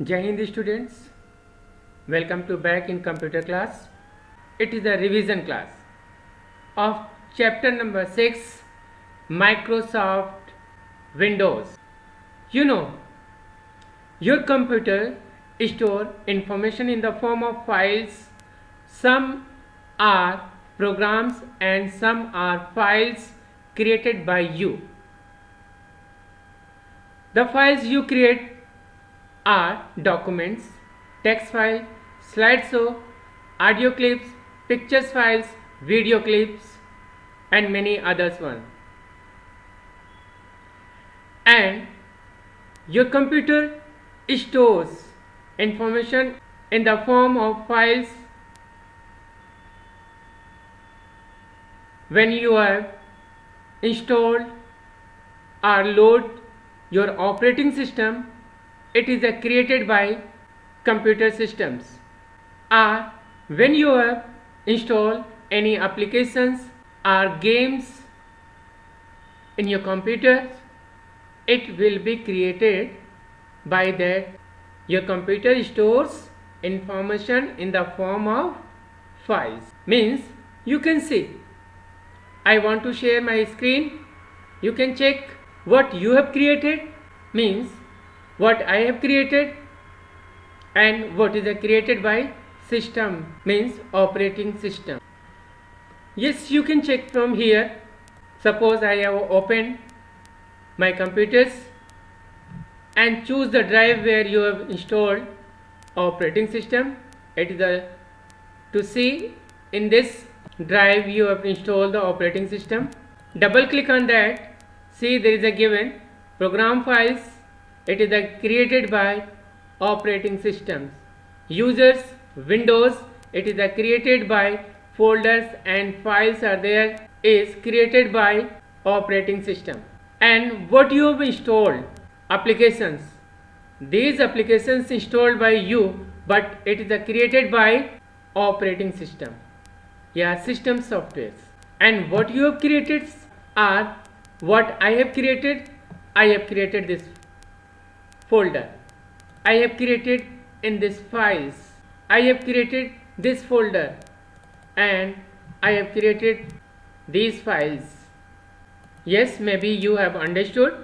Jai Hind students, welcome to back in computer class. It is a revision class of chapter number 6, Microsoft Windows. You know, your computer store information in the form of files. Some are programs and some are files created by you. The files you create are documents, text file, slideshow, audio clips, pictures files, video clips, and many others one. And your computer stores information in the form of files when you have installed or load your operating system. It is created by computer systems, or when you have installed any applications or games in your computer, it will be created by that. Your computer stores information in the form of files. Means you can see, I want to share my screen. You can check what you have created, means what I have created, and what is created by system, means operating system. Yes, you can check from here. Suppose I have opened my computers and choose the drive where you have installed operating system. It is to see in this drive you have installed the operating system. Double click on that. See, there is a given program files. It is created by operating systems. Users Windows. It is created by folders and files are there, is created by operating system. And what you have installed applications, these applications installed by you, but it is created by operating system, yeah, system softwares. And what you have created are what I have created. I have created this folder, I have created in this files, I have created this folder, and I have created these files. Yes, maybe you have understood.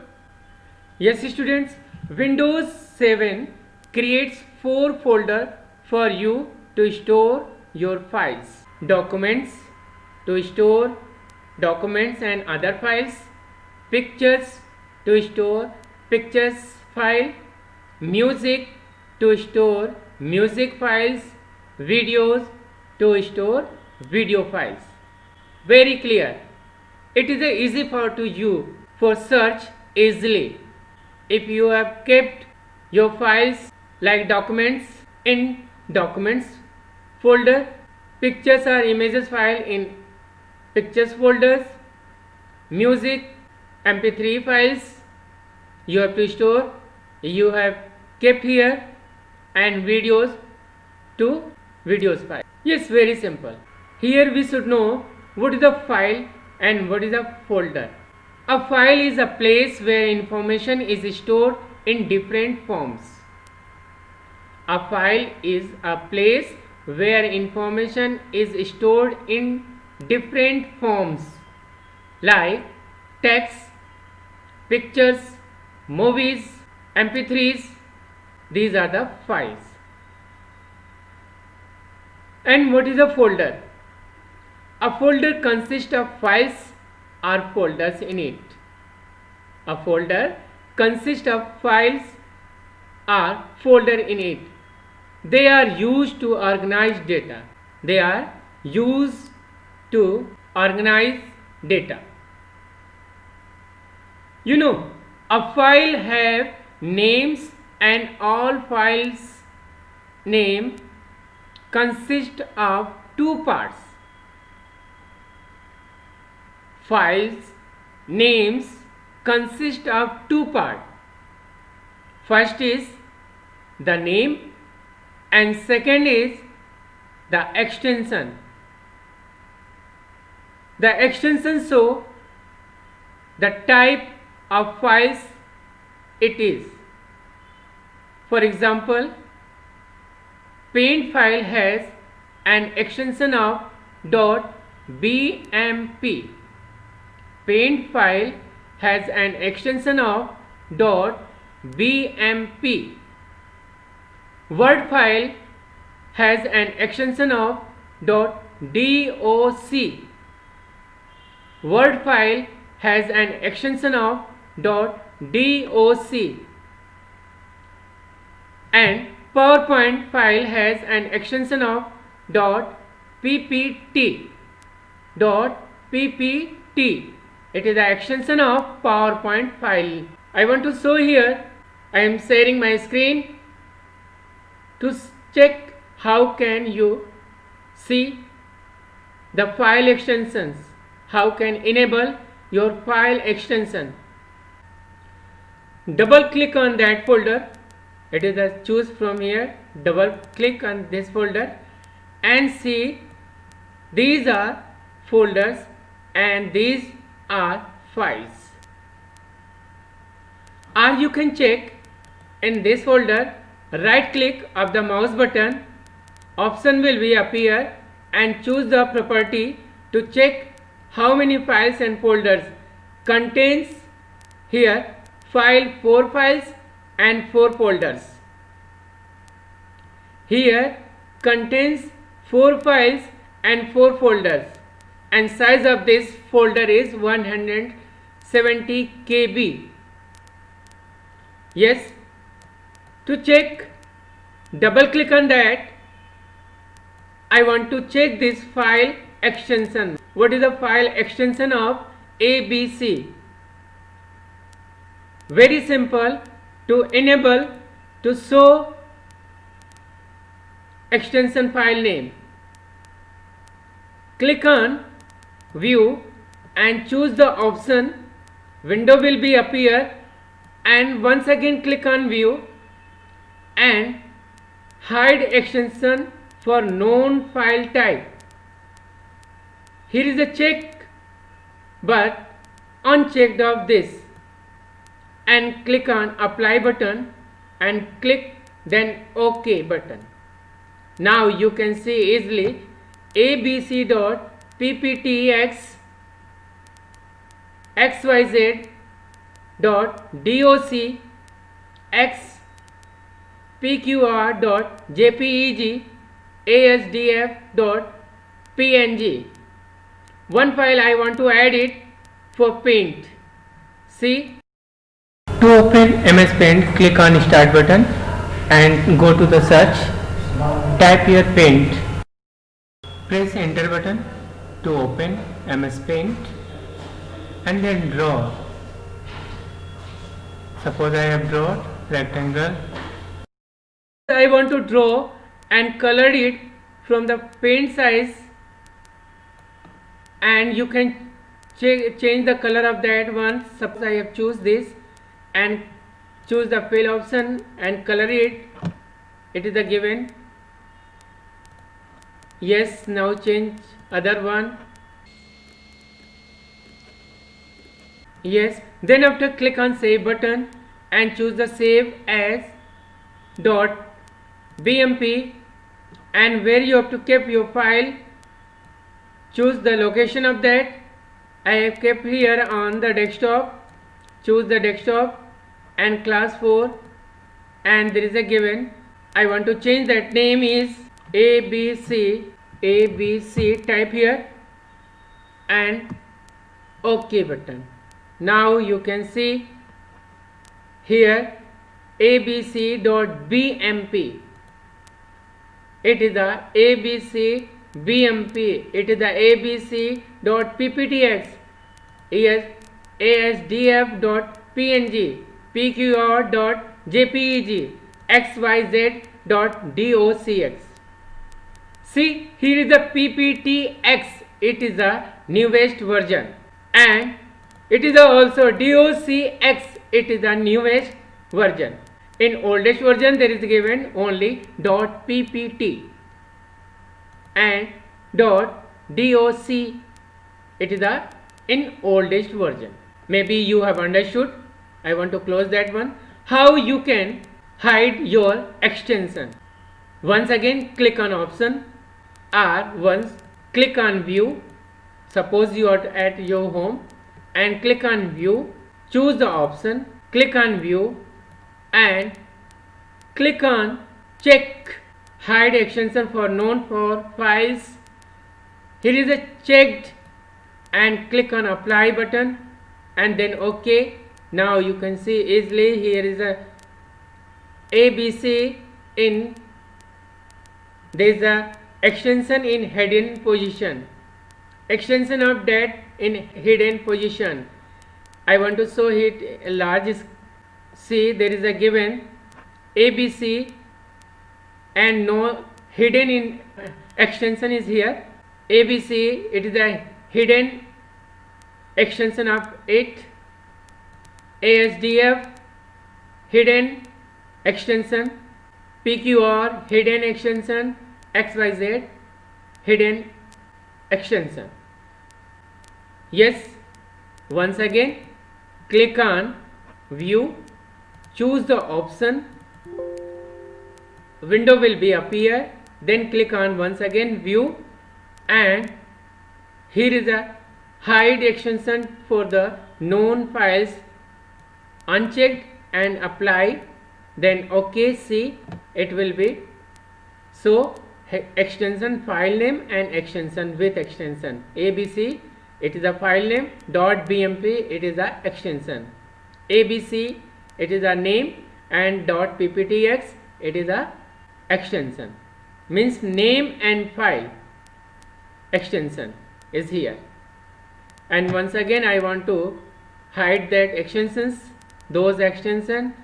Yes students, Windows 7 creates 4 folders for you to store your files. Documents, to store documents and other files. Pictures, to store pictures file. Music, to store music files. Videos, to store video files. Very clear. It is easy for to you for search easily. If you have kept your files like documents in documents folder, pictures or images file in pictures folders, music mp3 files you have to store, you have kept here, and videos to videos file. Yes, very simple. Here we should know what is the file and what is a folder. A file is a place where information is stored in different forms. A file is a place where information is stored in different forms like text, pictures, movies, mp3s. These are the files. And what is a folder? A folder consists of files or folders in it. A folder consists of files or folder in it. They are used to organize data. They are used to organize data. You know, a file have names and all files name consist of two parts. Files names consist of two parts. First is the name and second is the extension. The extension show the type of files it is. For example, paint file has an extension of .bmp. Paint file has an extension of .bmp. Word file has an extension of .doc. Word file has an extension of .doc. And PowerPoint file has an extension of .ppt. .ppt. It is the extension of PowerPoint file. I want to show here. I am sharing my screen to check how can you see the file extensions. How can enable your file extension. Double click on that folder. It is a choose from here. Double click on this folder and see these are folders and these are files. Or you can check in this folder, right click of the mouse button, option will be appear and choose the property to check how many files and folders contains here file 4 files and 4 folders. Here contains 4 files and 4 folders and size of this folder is 170 KB. Yes, to check, double click on that. I want to check this file extension. What is the file extension of ABC? Very simple to enable to show extension file name. Click on view and choose the option. Window will be appear and once again click on view and hide extension for known file type. Here is a check but unchecked of this and click on apply button and click then OK button. Now you can see easily abc.pptx xyz.doc x pqr.jpeg asdf.png. One file I want to add it for paint. See, to open MS Paint, click on start button and go to the search, type here paint, press enter button to open MS Paint and then draw. Suppose I have drawn rectangle. I want to draw and color it from the paint size and you can change the color of that one. Suppose I have choose this and choose the fill option and color it. It is a given. Yes, now change other one. Yes, then after click on save button and choose the save as .bmp and where you have to keep your file, choose the location of that. I have kept here on the desktop. Choose the desktop and class 4 and there is a given. I want to change that name is ABC type here and OK button. Now you can see here abc.bmp. It is the abc bmp. It is the abc.pptx. Yes, asdf.png, pqr.jpeg, xyz.docx. See, here is the pptx. It is the newest version and it is also docx. It is the newest version. In oldest version there is given only .ppt and .doc. It is the in oldest version. Maybe you have understood. I want to close that one. How you can hide your extension. Once again click on option, or once click on view. Suppose you are at your home and click on view, choose the option, click on view and click on check hide extension for known for files. Here is a checked and click on apply button and then OK. Now you can see easily here is a ABC in, there is a extension in hidden position, extension of that in hidden position. I want to show it a large. See, there is a given ABC and no hidden in extension is here. ABC, it is a hidden extension of it. ASDF, hidden extension. PQR, hidden extension. XYZ, hidden extension. Yes, once again click on view, choose the option, window will be appear, then click on once again view and here is a hide extension for the known files, unchecked and apply, then OK. See, it will be so extension file name and extension with extension ABC, it is a file name, .bmp, it is a extension, ABC, it is a name, and .pptx, it is a extension, means name and file extension is here. And once again I want to hide that extensions, those extension,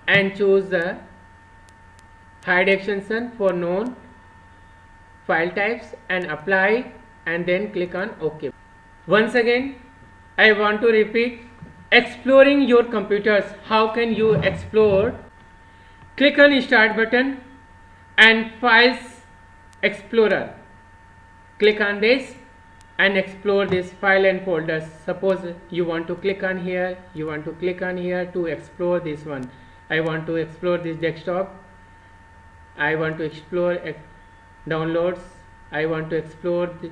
and choose the hide extension for known file types and apply and then click on OK. Once again I want to repeat, exploring your computers. How can you explore? Click on start button and files explorer, click on this and explore this file and folders. Suppose you want to click on here, you want to click on here to explore this one. I want to explore this desktop, I want to explore downloads, I want to explore the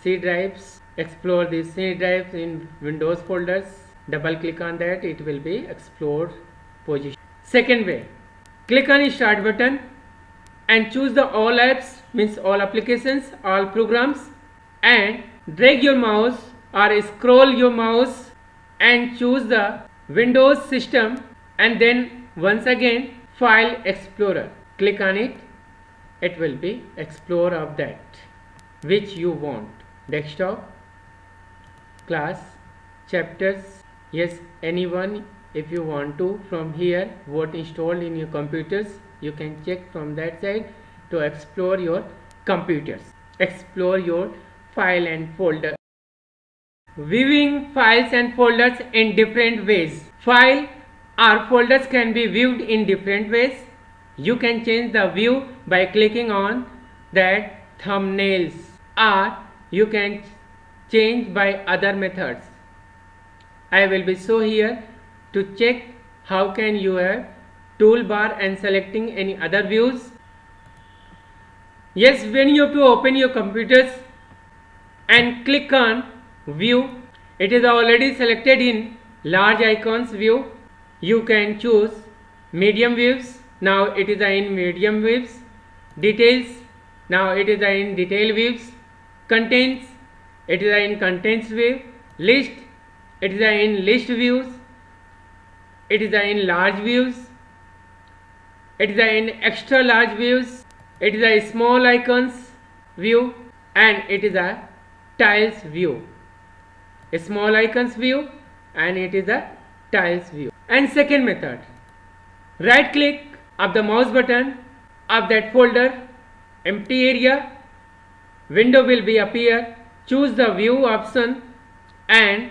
C drives, explore these C drives in Windows folders. Double click on that, it will be explored position. Second way, click on start button and choose the all apps, means all applications, all programs, and drag your mouse or scroll your mouse and choose the Windows system and then once again file explorer, click on it, it will be explore of that which you want, desktop, class, chapters, yes, anyone. If you want to from here what installed in your computers, you can check from that side to explore your computers, explore your file and folder. Viewing files and folders in different ways. File or folders can be viewed in different ways. You can change the view by clicking on that thumbnails, or you can change by other methods. I will be show here to check how can you have toolbar and selecting any other views. Yes, when you have to open your computers and click on view, it is already selected in large icons view. You can choose medium views, now it is in medium views. Details, now it is in detail views. Contents, it is in contents view. List, it is in list views. It is in large views, it is in extra large views, it is a small icons view, and it is a tiles view, a small icons view, and it is a tiles view. And second method, right click of the mouse button of that folder, empty area, window will be appear, choose the view option and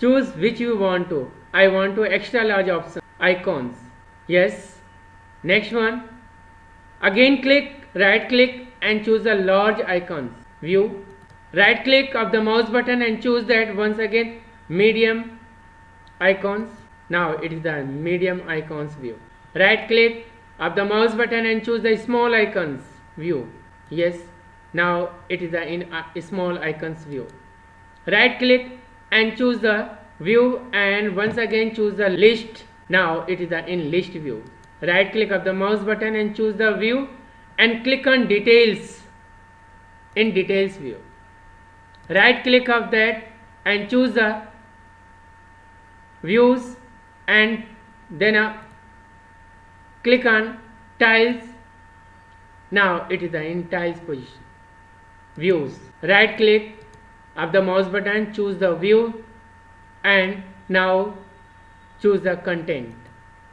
choose which you want to. I want to extra large option, icons, yes. Next one, again click, right click and choose the large icons view, right click of the mouse button and choose that once again medium icons. Now it is the medium icons view, right click of the mouse button and choose the small icons view. Yes, now it is in a small icons view. Right click and choose the view, and once again choose the list. Now it is in list view. Right click of the mouse button and choose the view and click on details in details view. Right click of that and choose the views, and then click on tiles. Now it is in tiles position. Views. Right click of the mouse button, choose the view, and now choose the content.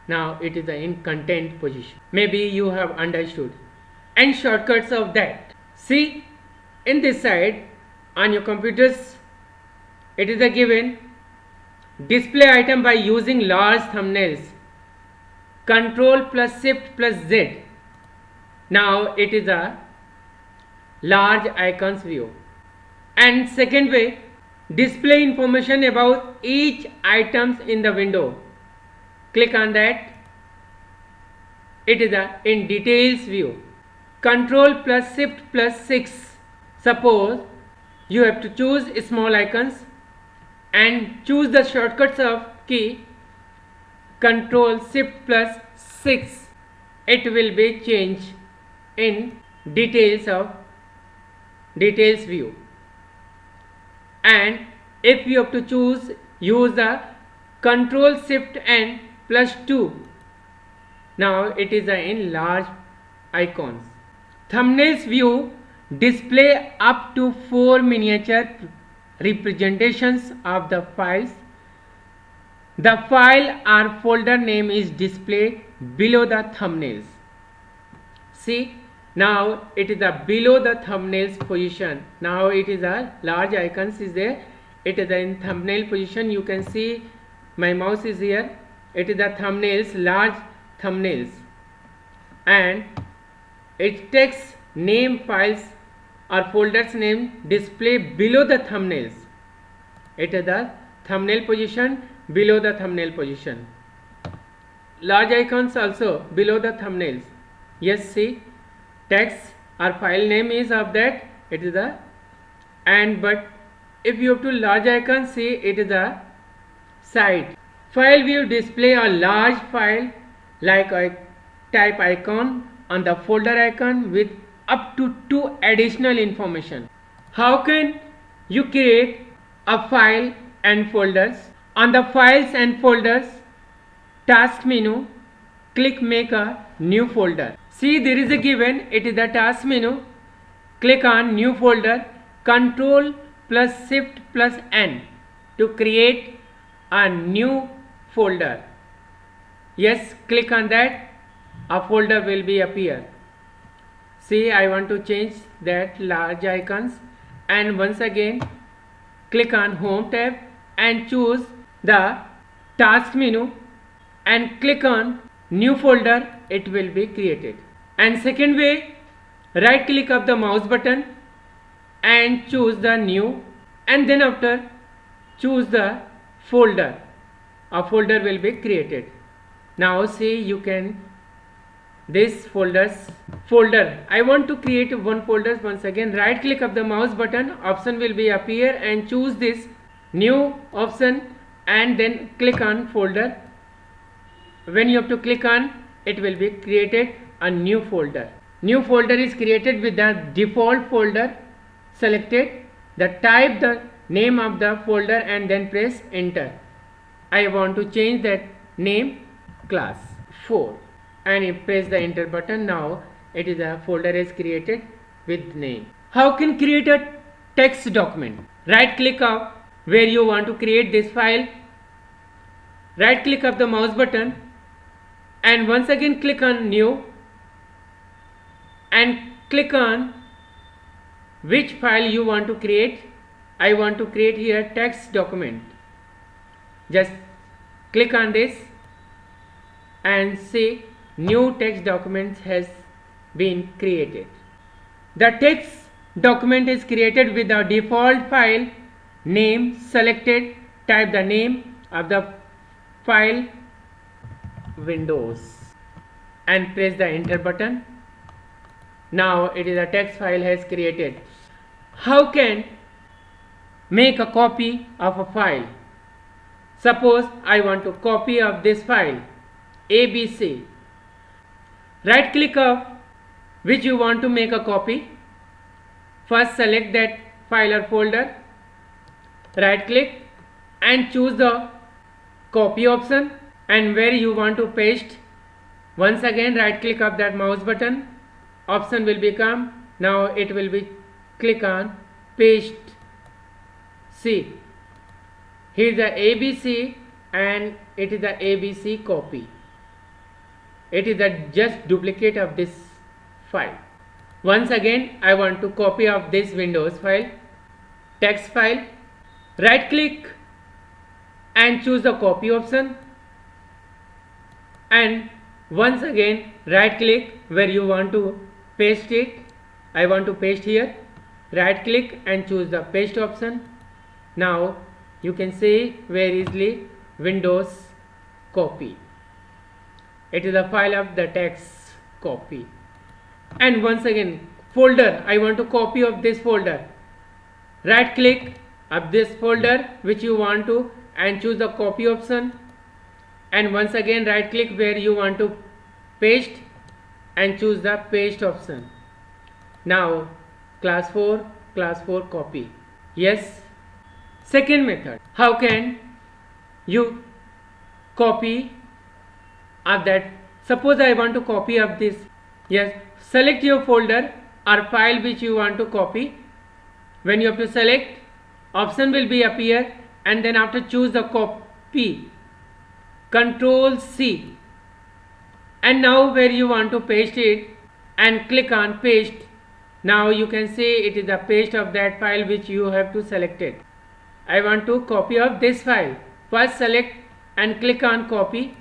Now it is in content position. Maybe you have understood. And shortcuts of that. See, in this side on your computers, it is a given display item by using large thumbnails. Control plus Shift plus Z. Now it is a large icons view. And second way, display information about each items in the window. Click on that. It is in details view. Control plus Shift plus 6. Suppose you have to choose small icons and choose the shortcuts of key Control Shift plus 6. It will be changed in details of details view. And if you have to choose, use the Control Shift and plus 2. Now it is in large icons. Thumbnails view display up to 4 miniature representations of the files. The file or folder name is displayed below the thumbnails. See, now it is below the thumbnails position. Now it is a large icons is there. It is in thumbnail position. You can see my mouse is here. It is the thumbnails, large thumbnails, and it takes name files or folders name display below the thumbnails. It is the thumbnail position, below the thumbnail position. Large icons also below the thumbnails. Yes, see, text or file name is of that. It is the and but if you have to large icon, see it is the side. File view display a large file like a type icon on the folder icon with up to 2 additional information. How can you create a file and folders? On the files and folders task menu, click make a new folder. See, there is a given, it is the task menu. Click on new folder, Control plus Shift plus N to create a new folder. Yes, click on that, a folder will be appear. See, I want to change that large icons, and once again click on home tab and choose the task menu and click on new folder. It will be created. And second way, right click of the mouse button and choose the new, and then after choose the folder. A folder will be created. Now see, you can this folder. I want to create one folder. Once again right click of the mouse button, option will be appear and choose this new option and then click on folder. When you have to click on, it will be created a new folder. New folder is created with the default folder selected. The type the name of the folder and then press enter. I want to change that name class 4 and press the enter button. Now it is a folder is created with name. How can create a text document? Right click of where you want to create this file, right click of the mouse button and once again click on new and click on which file you want to create. I want to create here text document. Just click on this and see new text document has been created. The text document is created with the default file name selected. Type the name of the file Windows. and press the enter button. Now it is a text file has created. How can make a copy of a file? Suppose I want to copy of this file ABC. Right click of which you want to make a copy. First select that file or folder, right click and choose the copy option, and where you want to paste, once again right click of that mouse button, option will become, now it will be click on paste. See, here is the ABC and it is the ABC copy. It is the just duplicate of this file. Once again I want to copy of this Windows file, text file, right click and choose the copy option, and once again right click where you want to paste it. I want to paste here, right click and choose the paste option. Now you can see very easily Windows copy. It is a file of the text copy. And once again folder, I want to copy of this folder, right click of this folder which you want to and choose the copy option, and once again right click where you want to paste and choose the paste option. Now class 4 copy. Yes. Second method, how can you copy of that? Suppose I want to copy of this. Yes, select your folder or file which you want to copy. When you have to select, option will be appear, and then after choose the copy, Control C, and now where you want to paste it and click on paste. Now you can see it is the paste of that file which you have to select it. I want to copy of this file. First select and click on copy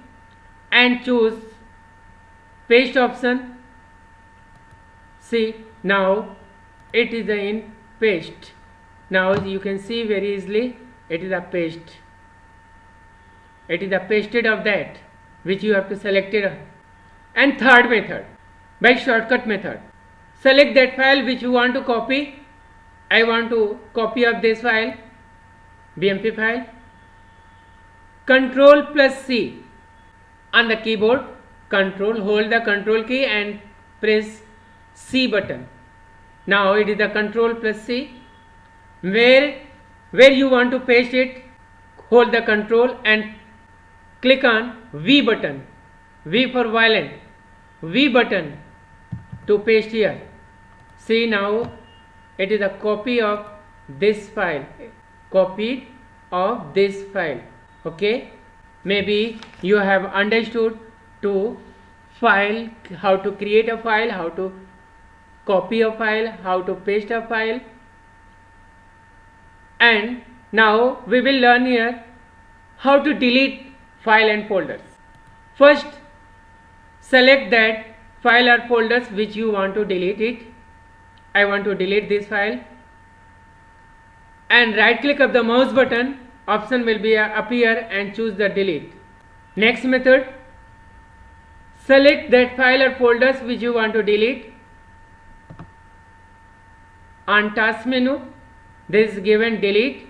and choose paste option. See, now it is in paste. Now you can see very easily it is a paste. It is a pasted of that which you have to select it. And third method, by shortcut method, select that file which you want to copy. I want to copy of this file, BMP file. Control plus C on the keyboard. Control, hold the control key and press C button. Now it is the Control plus C. Where you want to paste it, hold the control and click on V button. V for violent. V button to paste here. See, now it is a copy of this file. Copy of this file. Okay, maybe you have understood to file, how to create a file, how to copy a file, how to paste a file. And now we will learn here how to delete file and folders. First select that file or folders which you want to delete it. I want to delete this file, and right click of the mouse button, option will be appear and choose the delete. Next method, select that file or folders which you want to delete. On task menu there is given delete,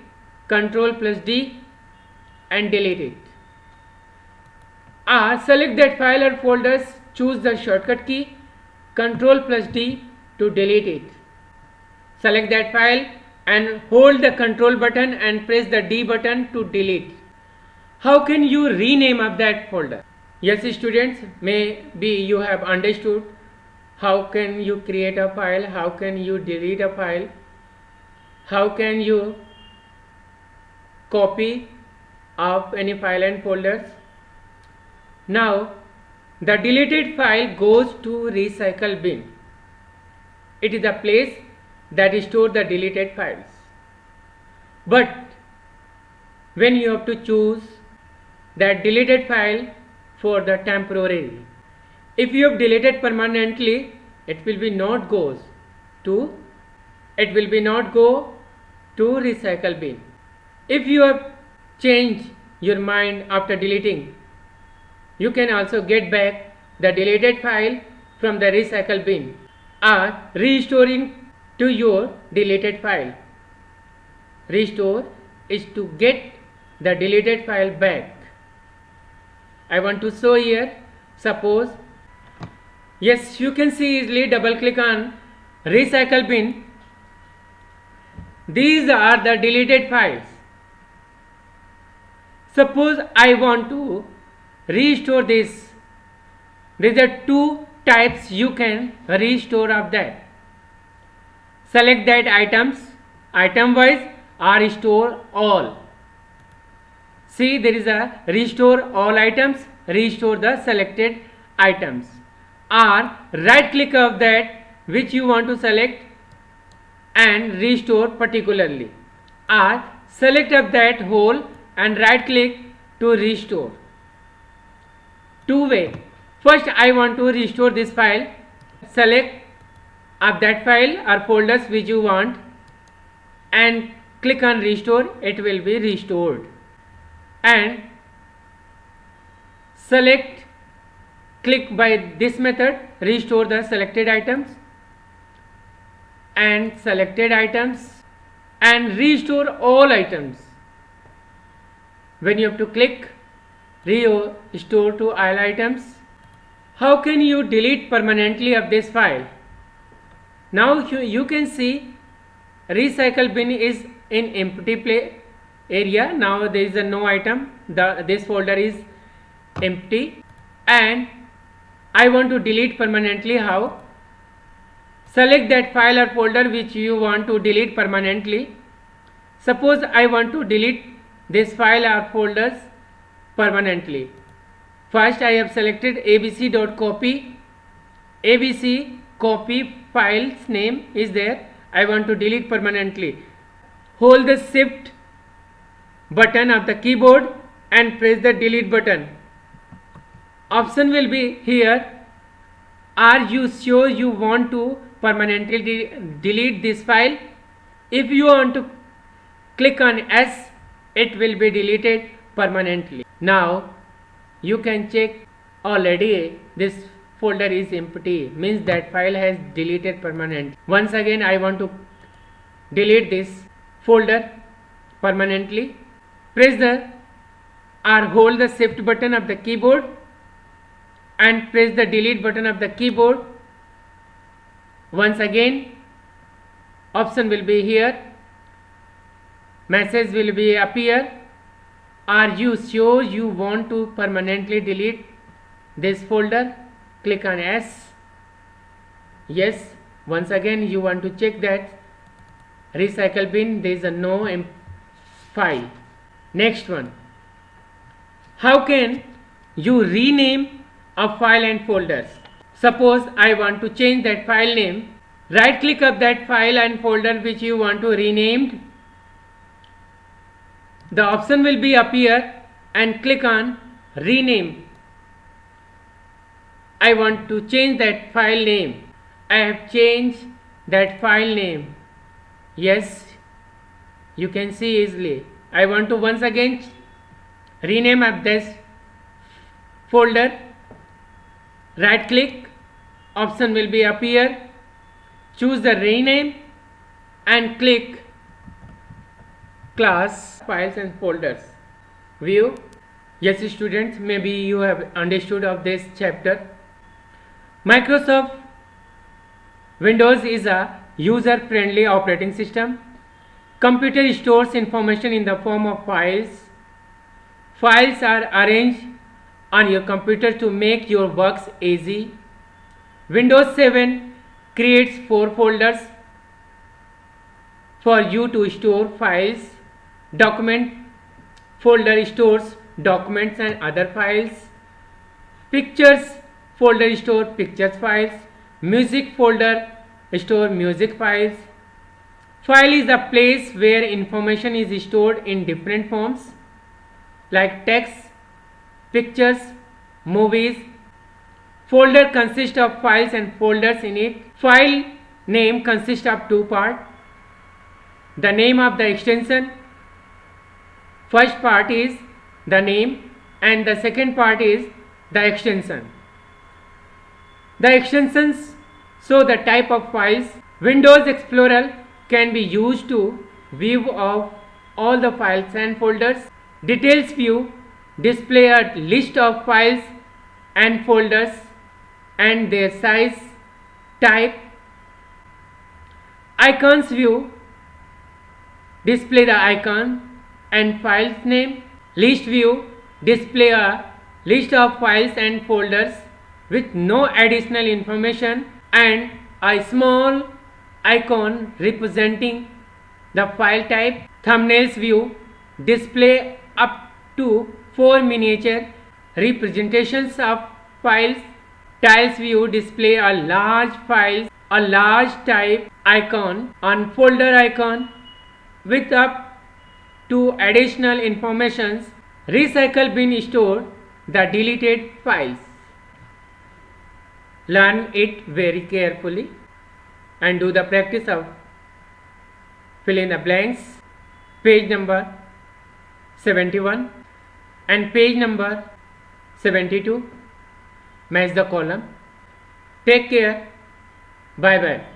Control plus D and delete it. Select that file or folders, choose the shortcut key Control plus D to delete it. Select that file and hold the control button and press the D button to delete. How can you rename of that folder? Yes students, maybe you have understood how can you create a file, how can you delete a file, how can you copy of any file and folders. Now the deleted file goes to recycle bin. It is a place that stores the deleted files. But when you have to choose that deleted file for the temporary, if you have deleted permanently, it will be not go to recycle bin. If you have changed your mind after deleting, you can also get back the deleted file from the recycle bin or restoring to your deleted file. Restore is to get the deleted file back. I want to show here. Suppose, yes, you can see easily, double click on recycle bin. These are the deleted files. Suppose I want to restore this. These are two types you can restore of that. Select that items, item wise, or restore all. See, there is a restore all items, restore the selected items, or right click of that which you want to select and restore particularly, or select of that whole and right click to restore. Two way. First I want to restore this file. Select of that file or folders which you want and click on restore. It will be restored. And select, click by this method, restore the selected items and selected items and restore all items. When you have to click restore to all items. How can you delete permanently of this file? Now you can see recycle bin is in empty area. Now there is a no item. This folder is empty and I want to delete permanently. How? Select that file or folder which you want to delete permanently. Suppose I want to delete this file or folders permanently. First I have selected abc.copy. abc copy file's name is there. I want to delete permanently. Hold the shift button of the keyboard and press the delete button. Option will be here. Are you sure you want to permanently delete this file? If you want to click on S, it will be deleted permanently. Now you can check already this folder is empty, means that file has deleted permanently. Once again I want to delete this folder permanently. Press the or hold the shift button of the keyboard and press the delete button of the keyboard. Once again option will be here. Message will be appear. Are you sure you want to permanently delete this folder? Click on S. Yes. Once again you want to check that recycle bin, there is a no file. Next one. How can you rename a file and folders? Suppose I want to change that file name. Right click of that file and folder which you want to renamed. The option will be appear and click on rename. I want to change that file name. I have changed that file name. Yes, you can see easily. I want to once again rename of this folder. Right click, option will be appear. Choose the rename and click class, files and folders. View. Yes students, maybe you have understood of this chapter. Microsoft Windows is a user-friendly operating system. Computer stores information in the form of files. Files are arranged on your computer to make your works easy. Windows 7 creates 4 folders for you to store files. Document folder stores documents and other files. Pictures folder store pictures files. Music folder store music files. File is a place where information is stored in different forms like text, pictures, movies. Folder consists of files and folders in it. File name consists of 2 parts. The name of the extension. First part is the name and the second part is the extension. The extensions show the type of files. Windows Explorer can be used to view of all the files and folders. Details view display a list of files and folders and their size, type. Icons view display the icon and files name. List view display a list of files and folders with no additional information and a small icon representing the file type. Thumbnails view display up to 4 miniature representations of files. Tiles view display a large files, a large type icon on folder icon with up to additional informations. Recycle bin store the deleted files. Learn it very carefully and do the practice of fill in the blanks. Page number 71 and page number 72 match the column. Take care. Bye bye.